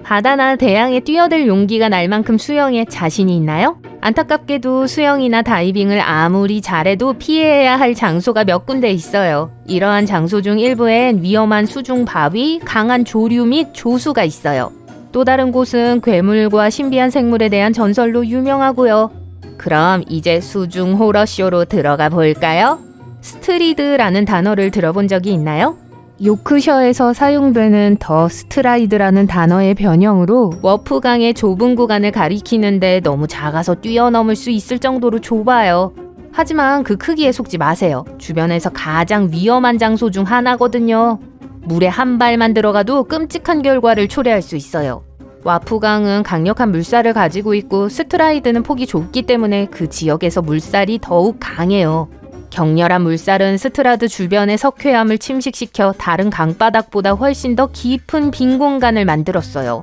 바다나 대양에 뛰어들 용기가 날 만큼 수영에 자신이 있나요? 안타깝게도 수영이나 다이빙을 아무리 잘해도 피해야 할 장소가 몇 군데 있어요. 이러한 장소 중 일부엔 위험한 수중 바위, 강한 조류 및 조수가 있어요. 또 다른 곳은 괴물과 신비한 생물에 대한 전설로 유명하고요. 그럼 이제 수중 호러쇼로 들어가 볼까요? 스트리드라는 단어를 들어본 적이 있나요? 요크셔에서 사용되는 더 스트라이드라는 단어의 변형으로 워프강의 좁은 구간을 가리키는데 너무 작아서 뛰어넘을 수 있을 정도로 좁아요. 하지만 그 크기에 속지 마세요. 주변에서 가장 위험한 장소 중 하나거든요. 물에 한 발만 들어가도 끔찍한 결과를 초래할 수 있어요. 와프강은 강력한 물살을 가지고 있고 스트라이드는 폭이 좁기 때문에 그 지역에서 물살이 더욱 강해요. 격렬한 물살은 스트라드 주변의 석회암을 침식시켜 다른 강바닥보다 훨씬 더 깊은 빈 공간을 만들었어요.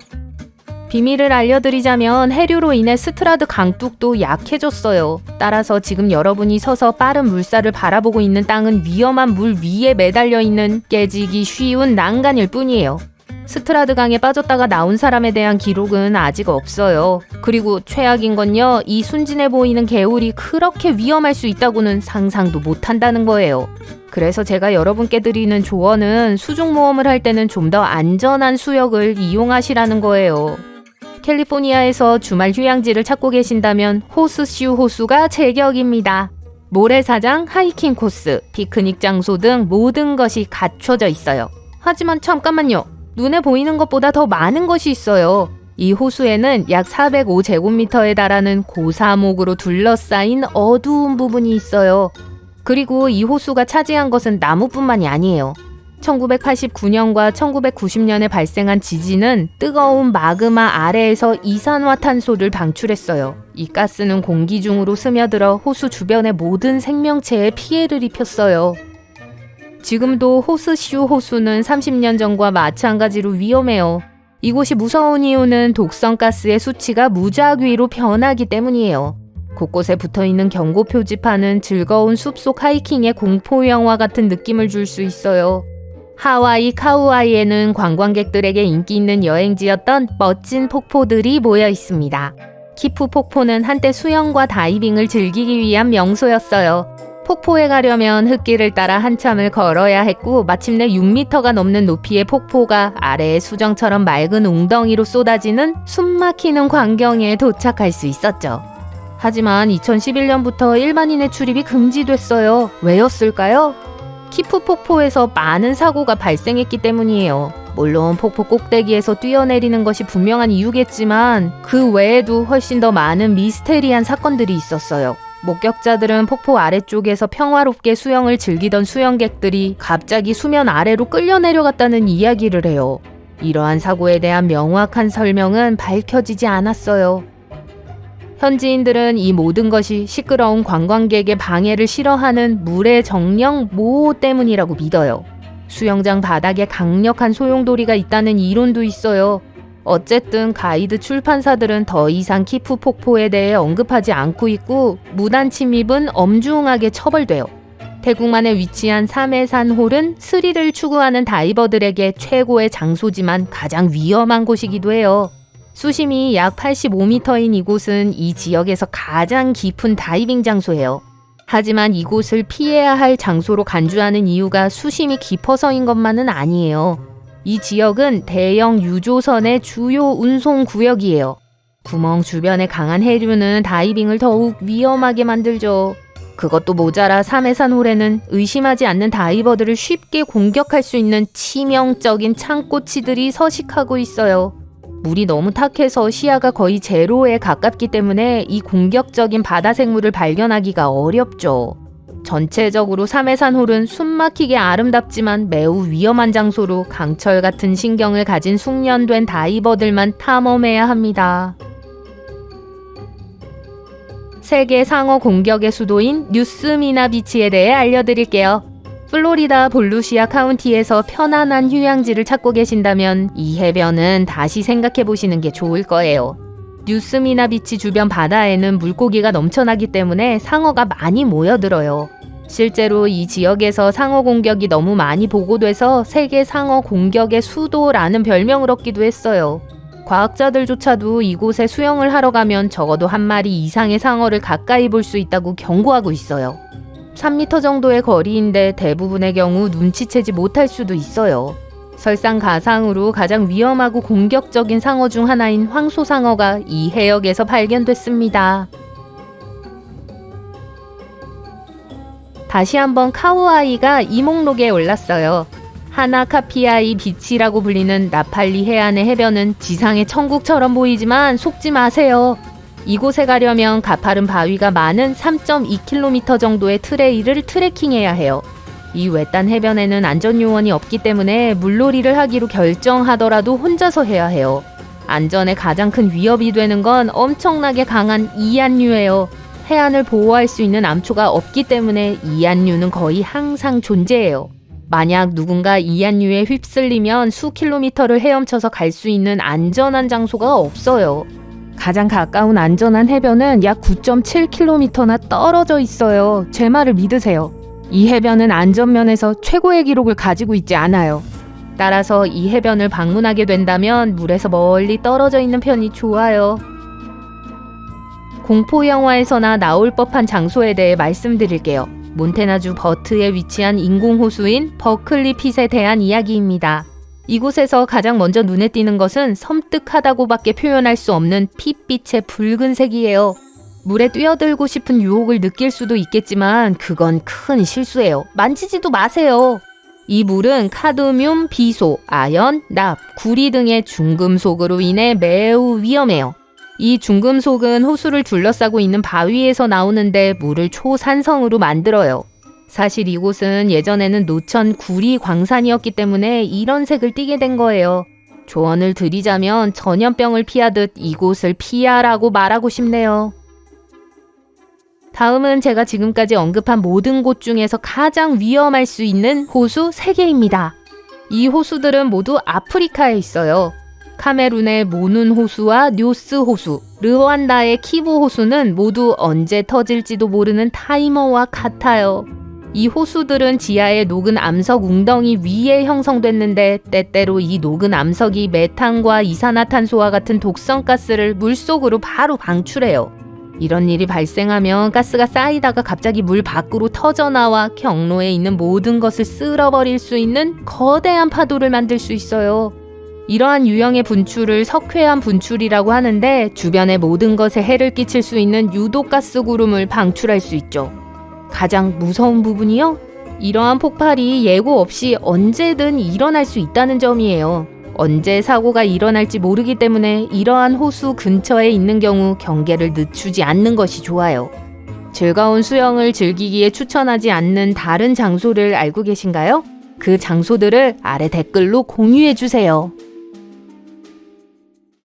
비밀을 알려드리자면 해류로 인해 스트라드 강둑도 약해졌어요. 따라서 지금 여러분이 서서 빠른 물살을 바라보고 있는 땅은 위험한 물 위에 매달려 있는 깨지기 쉬운 난간일 뿐이에요. 스트라드 강에 빠졌다가 나온 사람에 대한 기록은 아직 없어요. 그리고 최악인 건요, 이 순진해 보이는 개울이 그렇게 위험할 수 있다고는 상상도 못한다는 거예요. 그래서 제가 여러분께 드리는 조언은 수중 모험을 할 때는 좀 더 안전한 수역을 이용하시라는 거예요. 캘리포니아에서 주말 휴양지를 찾고 계신다면 호스슈 호수가 제격입니다. 모래사장, 하이킹 코스, 피크닉 장소 등 모든 것이 갖춰져 있어요. 하지만 잠깐만요. 눈에 보이는 것보다 더 많은 것이 있어요. 이 호수에는 약 405제곱미터에 달하는 고사목으로 둘러싸인 어두운 부분이 있어요. 그리고 이 호수가 차지한 것은 나무뿐만이 아니에요. 1989년과 1990년에 발생한 지진은 뜨거운 마그마 아래에서 이산화탄소를 방출했어요. 이 가스는 공기 중으로 스며들어 호수 주변의 모든 생명체에 피해를 입혔어요. 지금도 호스슈 호수는 30년 전과 마찬가지로 위험해요. 이곳이 무서운 이유는 독성가스의 수치가 무작위로 변하기 때문이에요. 곳곳에 붙어있는 경고 표지판은 즐거운 숲속 하이킹의 공포영화 같은 느낌을 줄 수 있어요. 하와이 카우아이에는 관광객들에게 인기 있는 여행지였던 멋진 폭포들이 모여 있습니다. 키프 폭포는 한때 수영과 다이빙을 즐기기 위한 명소였어요. 폭포에 가려면 흙길을 따라 한참을 걸어야 했고 마침내 6m가 넘는 높이의 폭포가 아래의 수정처럼 맑은 웅덩이로 쏟아지는 숨막히는 광경에 도착할 수 있었죠. 하지만 2011년부터 일반인의 출입이 금지됐어요. 왜였을까요? 키프 폭포에서 많은 사고가 발생했기 때문이에요. 물론 폭포 꼭대기에서 뛰어내리는 것이 분명한 이유겠지만 그 외에도 훨씬 더 많은 미스테리한 사건들이 있었어요. 목격자들은 폭포 아래쪽에서 평화롭게 수영을 즐기던 수영객들이 갑자기 수면 아래로 끌려 내려갔다는 이야기를 해요. 이러한 사고에 대한 명확한 설명은 밝혀지지 않았어요. 현지인들은 이 모든 것이 시끄러운 관광객의 방해를 싫어하는 물의 정령 모호 때문이라고 믿어요. 수영장 바닥에 강력한 소용돌이가 있다는 이론도 있어요. 어쨌든 가이드 출판사들은 더 이상 키프 폭포에 대해 언급하지 않고 있고 무단 침입은 엄중하게 처벌돼요. 태국만에 위치한 삼해산홀은 스릴을 추구하는 다이버들에게 최고의 장소지만 가장 위험한 곳이기도 해요. 수심이 약 85m인 이곳은 이 지역에서 가장 깊은 다이빙 장소예요. 하지만 이곳을 피해야 할 장소로 간주하는 이유가 수심이 깊어서인 것만은 아니에요. 이 지역은 대형 유조선의 주요 운송 구역이에요. 구멍 주변의 강한 해류는 다이빙을 더욱 위험하게 만들죠. 그것도 모자라 삼해산홀에는 의심하지 않는 다이버들을 쉽게 공격할 수 있는 치명적인 창꼬치들이 서식하고 있어요. 물이 너무 탁해서 시야가 거의 제로에 가깝기 때문에 이 공격적인 바다 생물을 발견하기가 어렵죠. 전체적으로 삼해산홀은 숨막히게 아름답지만 매우 위험한 장소로 강철 같은 신경을 가진 숙련된 다이버들만 탐험해야 합니다. 세계 상어 공격의 수도인 뉴스미나 비치에 대해 알려드릴게요. 플로리다 볼루시아 카운티에서 편안한 휴양지를 찾고 계신다면 이 해변은 다시 생각해보시는 게 좋을 거예요. 뉴스미나 비치 주변 바다에는 물고기가 넘쳐나기 때문에 상어가 많이 모여들어요. 실제로 이 지역에서 상어 공격이 너무 많이 보고돼서 세계 상어 공격의 수도라는 별명을 얻기도 했어요. 과학자들조차도 이곳에 수영을 하러 가면 적어도 한 마리 이상의 상어를 가까이 볼 수 있다고 경고하고 있어요. 3m 정도의 거리인데 대부분의 경우 눈치채지 못할 수도 있어요. 설상가상으로 가장 위험하고 공격적인 상어 중 하나인 황소상어가 이 해역에서 발견됐습니다. 다시 한번 카우아이가 이목록에 올랐어요. 하나카피아이 비치라고 불리는 나팔리 해안의 해변은 지상의 천국처럼 보이지만 속지 마세요. 이곳에 가려면 가파른 바위가 많은 3.2km 정도의 트레일을 트레킹해야 해요. 이 외딴 해변에는 안전요원이 없기 때문에 물놀이를 하기로 결정하더라도 혼자서 해야 해요. 안전에 가장 큰 위협이 되는 건 엄청나게 강한 이안류예요. 해안을 보호할 수 있는 암초가 없기 때문에 이안류는 거의 항상 존재해요. 만약 누군가 이안류에 휩쓸리면 수 킬로미터를 헤엄쳐서 갈 수 있는 안전한 장소가 없어요. 가장 가까운 안전한 해변은 약 9.7km나 떨어져 있어요. 제 말을 믿으세요. 이 해변은 안전면에서 최고의 기록을 가지고 있지 않아요. 따라서 이 해변을 방문하게 된다면 물에서 멀리 떨어져 있는 편이 좋아요. 공포 영화에서나 나올 법한 장소에 대해 말씀드릴게요. 몬태나주 버트에 위치한 인공호수인 버클리 핏에 대한 이야기입니다. 이곳에서 가장 먼저 눈에 띄는 것은 섬뜩하다고밖에 표현할 수 없는 핏빛의 붉은색이에요. 물에 뛰어들고 싶은 유혹을 느낄 수도 있겠지만 그건 큰 실수예요. 만지지도 마세요. 이 물은 카드뮴, 비소, 아연, 납, 구리 등의 중금속으로 인해 매우 위험해요. 이 중금속은 호수를 둘러싸고 있는 바위에서 나오는데 물을 초산성으로 만들어요. 사실 이곳은 예전에는 노천 구리 광산이었기 때문에 이런 색을 띠게 된 거예요. 조언을 드리자면 전염병을 피하듯 이곳을 피하라고 말하고 싶네요. 다음은 제가 지금까지 언급한 모든 곳 중에서 가장 위험할 수 있는 호수 3개입니다. 이 호수들은 모두 아프리카에 있어요. 카메룬의 모눈 호수와 뇨스 호수, 르완다의 키보 호수는 모두 언제 터질지도 모르는 타이머와 같아요. 이 호수들은 지하의 녹은 암석 웅덩이 위에 형성됐는데 때때로 이 녹은 암석이 메탄과 이산화탄소와 같은 독성가스를 물속으로 바로 방출해요. 이런 일이 발생하면 가스가 쌓이다가 갑자기 물 밖으로 터져나와 경로에 있는 모든 것을 쓸어버릴 수 있는 거대한 파도를 만들 수 있어요. 이러한 유형의 분출을 석회암 분출이라고 하는데 주변의 모든 것에 해를 끼칠 수 있는 유독가스 구름을 방출할 수 있죠. 가장 무서운 부분이요? 이러한 폭발이 예고 없이 언제든 일어날 수 있다는 점이에요. 언제 사고가 일어날지 모르기 때문에 이러한 호수 근처에 있는 경우 경계를 늦추지 않는 것이 좋아요. 즐거운 수영을 즐기기에 추천하지 않는 다른 장소를 알고 계신가요? 그 장소들을 아래 댓글로 공유해 주세요.